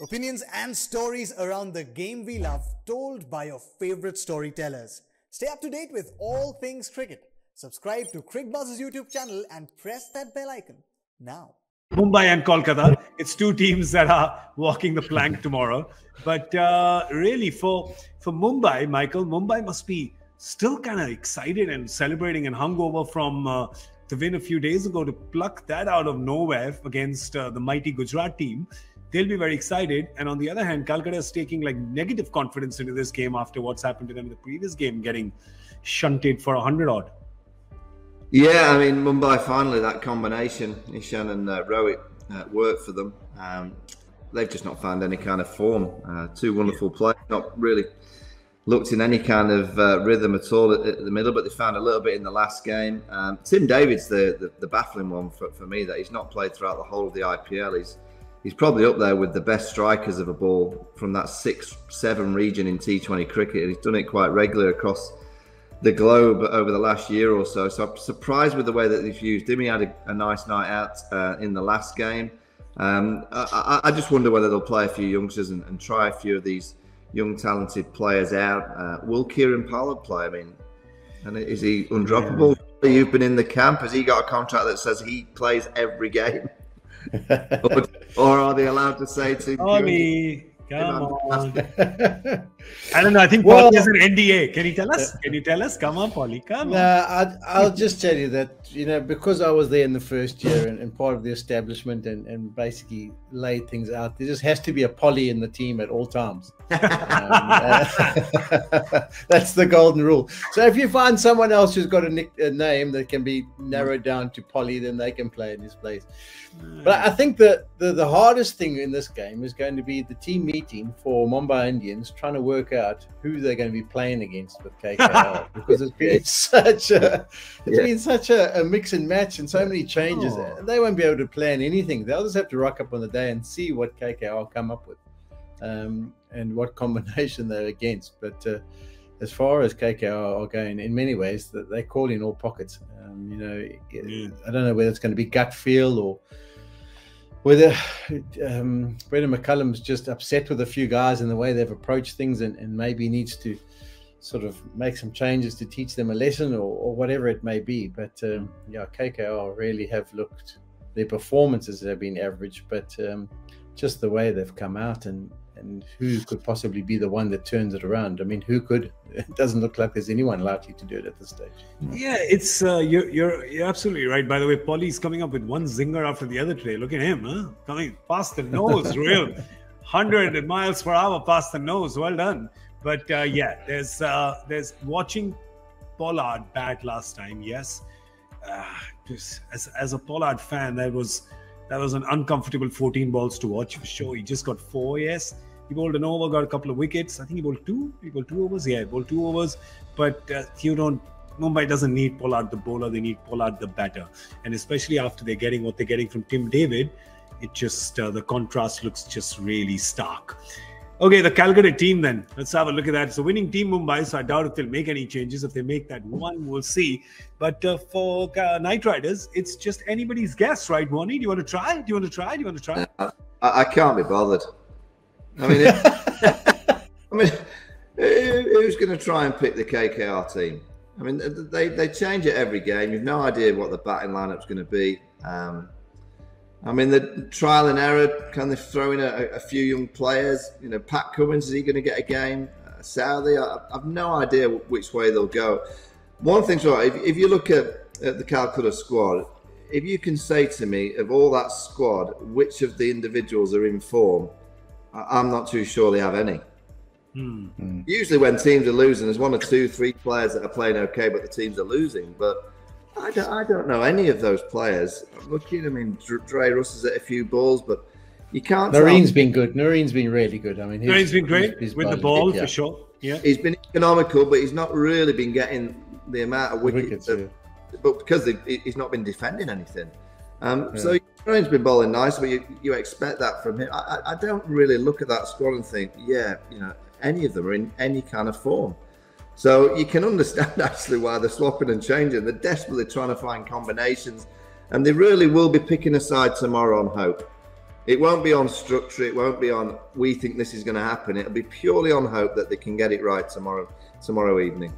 Opinions and stories around the game we love, told by your favorite storytellers. Stay up to date with all things cricket. Subscribe to Cricbuzz's YouTube channel and press that bell icon now. Mumbai and Kolkata. It's two teams that are walking the plank tomorrow. But really, for Mumbai, Michael, Mumbai must be still kind of excited and celebrating and hungover from the win a few days ago to pluck that out of nowhere against the mighty Gujarat team. They'll be very excited. And on the other hand, Kolkata is taking like negative confidence into this game after what's happened to them in the previous game, getting shunted for 100 odd. Yeah, I mean, Mumbai finally, that combination, Ishan and Rohit, worked for them. They've just not found any kind of form. Two wonderful players, not really looked in any kind of rhythm at all at the middle, but they found a little bit in the last game. Tim David's the baffling one for me, that he's not played throughout the whole of the IPL. He's probably up there with the best strikers of a ball from that 6-7 region in T20 cricket. He's done it quite regularly across the globe over the last year or so. So I'm surprised with the way that they've used him. He had a nice night out in the last game. I just wonder whether they'll play a few youngsters and try a few of these young talented players out. Will Kieran Pollard play? I mean, and is he undroppable? Yeah. You've been in the camp. Has he got a contract that says he plays every game? or are they allowed to say to Ollie, come on. I don't know. I think Polly is an NDA. Can you tell us? Can you tell us? Come on, Polly. Come on. I'll just tell you that, because I was there in the first year and part of the establishment and basically laid things out, there just has to be a Polly in the team at all times. That's the golden rule. So if you find someone else who's got a name that can be narrowed down to Polly, then they can play in his place. But I think that the hardest thing in this game is going to be the team meeting for Mumbai Indians, trying to work out who they're going to be playing against with KKR, because it's been such a mix and match and so many changes. They won't be able to plan anything. They'll just have to rock up on the day and see what KKR come up with and what combination they're against. But as far as KKR are going, in many ways, that they call in all pockets. I don't know whether it's going to be gut feel or whether Brendan McCullum's just upset with a few guys and the way they've approached things and maybe needs to sort of make some changes to teach them a lesson or whatever it may be. But KKR really have looked, their performances have been average, but just the way they've come out and who could possibly be the one that turns it around. I mean, who could? It doesn't look like there's anyone likely to do it at this stage. Yeah, it's you're absolutely right. By the way, Polly's coming up with one zinger after the other today. Look at him, huh? Coming past the nose, real 100 miles per hour past the nose. Well done. But there's watching Pollard bat last time. Yes, as a Pollard fan, that was an uncomfortable 14 balls to watch for sure. He just got 4. Yes. He bowled an over, got a couple of wickets. I think he bowled 2. He bowled 2 overs. Yeah, he bowled 2 overs. But Mumbai doesn't need Pollard the bowler. They need Pollard the batter. And especially after they're getting what they're getting from Tim David, it just the contrast looks just really stark. Okay, the Calcutta team then. Let's have a look at that. It's a winning team, Mumbai, so I doubt if they'll make any changes. If they make that one, we'll see. But for Knight Riders, it's just anybody's guess, right, Wani? Do you want to try? I can't be bothered. I mean, who's going to try and pick the KKR team? I mean, they change it every game. You've no idea what the batting lineup's going to be. I mean, the trial and error, can they throw in a few young players? Pat Cummins, is he going to get a game? Southey, I've no idea which way they'll go. One thing's right, if you look at the Calcutta squad, if you can say to me, of all that squad, which of the individuals are in form, I'm not too sure they have any. Usually when teams are losing, there's 1 or 2, 3 players that are playing okay, but the teams are losing. But I don't know any of those players. I'm looking, I mean, Dre Russ has hit a few balls, but you can't. Noreen's been good. Noreen's been really good. I mean, Noreen's been great with the ball for sure. Yeah, he's been economical, but he's not really been getting the amount of wickets. But because he's not been defending anything. So Noreen's been bowling nice, but you expect that from him. I don't really look at that squad and think, any of them are in any kind of form. So you can understand actually why they're swapping and changing. They're desperately trying to find combinations, and they really will be picking a side tomorrow on hope. It won't be on structure. It won't be on, we think this is going to happen. It'll be purely on hope that they can get it right tomorrow evening.